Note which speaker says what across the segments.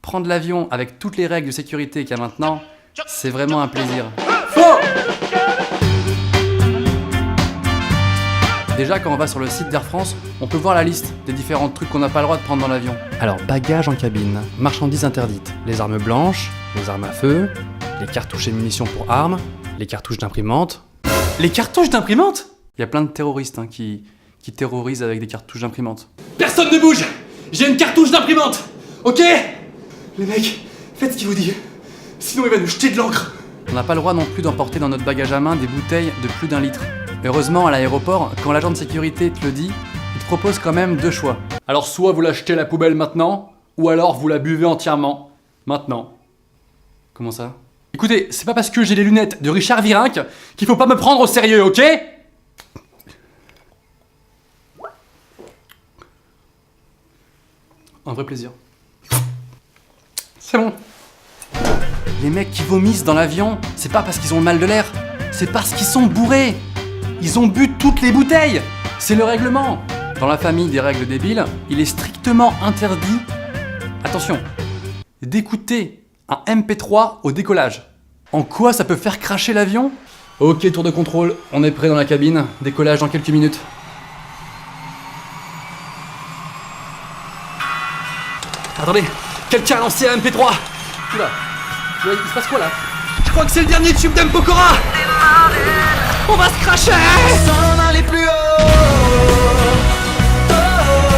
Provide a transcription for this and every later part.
Speaker 1: Prendre l'avion avec toutes les règles de sécurité qu'il y a maintenant, c'est vraiment un plaisir.
Speaker 2: Faux!
Speaker 1: Déjà, quand on va sur le site d'Air France, on peut voir la liste des différents trucs qu'on n'a pas le droit de prendre dans l'avion. Alors, bagages en cabine, marchandises interdites, les armes blanches, les armes à feu, les cartouches et munitions pour armes, les cartouches d'imprimante. Les cartouches d'imprimante? Il y a plein de terroristes qui terrorisent avec des cartouches d'imprimante.
Speaker 2: Personne ne bouge! J'ai une cartouche d'imprimante! Ok? Les mecs, faites ce qu'il vous dit. Sinon il va nous jeter de l'encre.
Speaker 1: On n'a pas le droit non plus d'emporter dans notre bagage à main des bouteilles de plus d'1 litre. Heureusement, à l'aéroport, quand l'agent de sécurité te le dit, il te propose quand même 2 choix. Alors soit vous la jetez à la poubelle maintenant, ou alors vous la buvez entièrement. Maintenant. Comment ça? Écoutez, c'est pas parce que j'ai les lunettes de Richard Virenque qu'il faut pas me prendre au sérieux, ok? Un vrai plaisir. C'est bon. Les mecs qui vomissent dans l'avion, c'est pas parce qu'ils ont le mal de l'air, c'est parce qu'ils sont bourrés. Ils ont bu toutes les bouteilles. C'est le règlement. Dans la famille des règles débiles, il est strictement interdit, attention, d'écouter un MP3 au décollage. En quoi ça peut faire cracher l'avion? Ok, tour de contrôle, on est prêt dans la cabine, décollage dans quelques minutes. Attendez, quelqu'un a lancé un MP3. Oula, il se passe quoi là?
Speaker 2: Je crois que c'est le dernier tube d'Mpokora. On va se cracher. On s'en allait plus haut.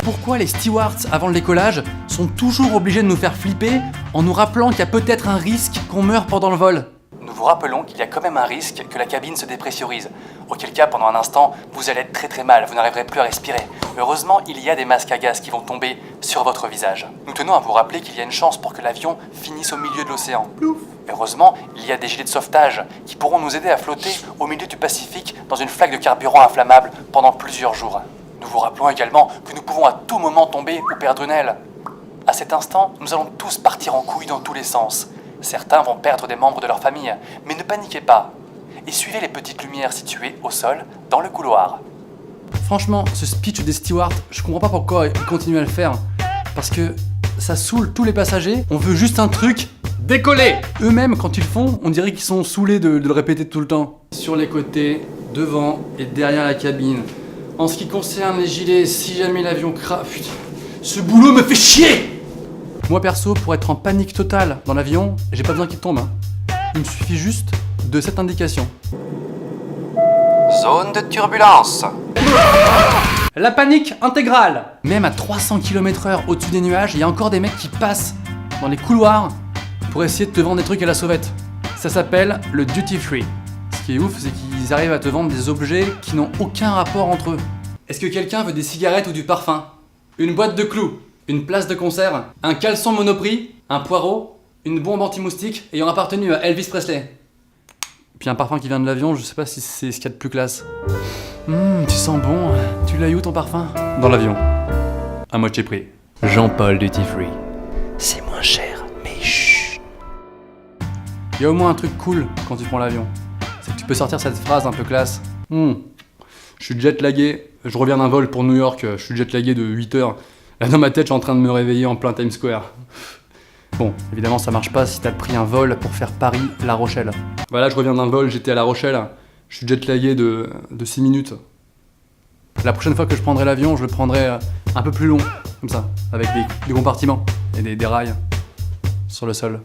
Speaker 1: Pourquoi les stewards, avant le décollage, sont toujours obligés de nous faire flipper en nous rappelant qu'il y a peut-être un risque qu'on meure pendant le vol? Nous vous rappelons qu'il y a quand même un risque que la cabine se dépressurise, auquel cas pendant un instant, vous allez être très mal, vous n'arriverez plus à respirer. Heureusement, il y a des masques à gaz qui vont tomber sur votre visage. Nous tenons à vous rappeler qu'il y a une chance pour que l'avion finisse au milieu de l'océan. Heureusement, il y a des gilets de sauvetage qui pourront nous aider à flotter au milieu du Pacifique dans une flaque de carburant inflammable pendant plusieurs jours. Nous vous rappelons également que nous pouvons à tout moment tomber ou perdre une aile. À cet instant, nous allons tous partir en couille dans tous les sens. Certains vont perdre des membres de leur famille, mais ne paniquez pas. Et suivez les petites lumières situées au sol, dans le couloir. Franchement, ce speech des stewards, je comprends pas pourquoi ils continuent à le faire. Parce que ça saoule tous les passagers, on veut juste un truc, décoller. Eux-mêmes, quand ils le font, on dirait qu'ils sont saoulés de le répéter tout le temps. Sur les côtés, devant et derrière la cabine. En ce qui concerne les gilets, si jamais l'avion crame... Putain, ce boulot me fait chier! Moi perso, pour être en panique totale dans l'avion, j'ai pas besoin qu'il tombe. Il me suffit juste de cette indication.
Speaker 3: Zone de turbulence.
Speaker 1: La panique intégrale! Même à 300 km/h au-dessus des nuages, il y a encore des mecs qui passent dans les couloirs pour essayer de te vendre des trucs à la sauvette. Ça s'appelle le duty free. Ce qui est ouf, c'est qu'ils arrivent à te vendre des objets qui n'ont aucun rapport entre eux. Est-ce que quelqu'un veut des cigarettes ou du parfum? Une boîte de clous? Une place de concert? Un caleçon Monoprix? Un poireau? Une bombe anti-moustique ayant appartenu à Elvis Presley? Puis un parfum qui vient de l'avion, je sais pas si c'est ce qu'il y a de plus classe. Tu sens bon, tu l'as eu où ton parfum? Dans l'avion. À moitié prix. Jean-Paul Duty Free.
Speaker 3: C'est moins cher, mais chut.
Speaker 1: Il y a au moins un truc cool quand tu prends l'avion. C'est que tu peux sortir cette phrase un peu classe. Je suis jet lagué, je reviens d'un vol pour New York, je suis jet lagué de 8 heures. Là dans ma tête, je suis en train de me réveiller en plein Times Square. Bon, évidemment ça marche pas si t'as pris un vol pour faire Paris-La Rochelle. Voilà, je reviens d'un vol, j'étais à La Rochelle, je suis jet lagué de 6 minutes. La prochaine fois que je prendrai l'avion, je le prendrai un peu plus long, comme ça, avec des compartiments et des rails sur le sol.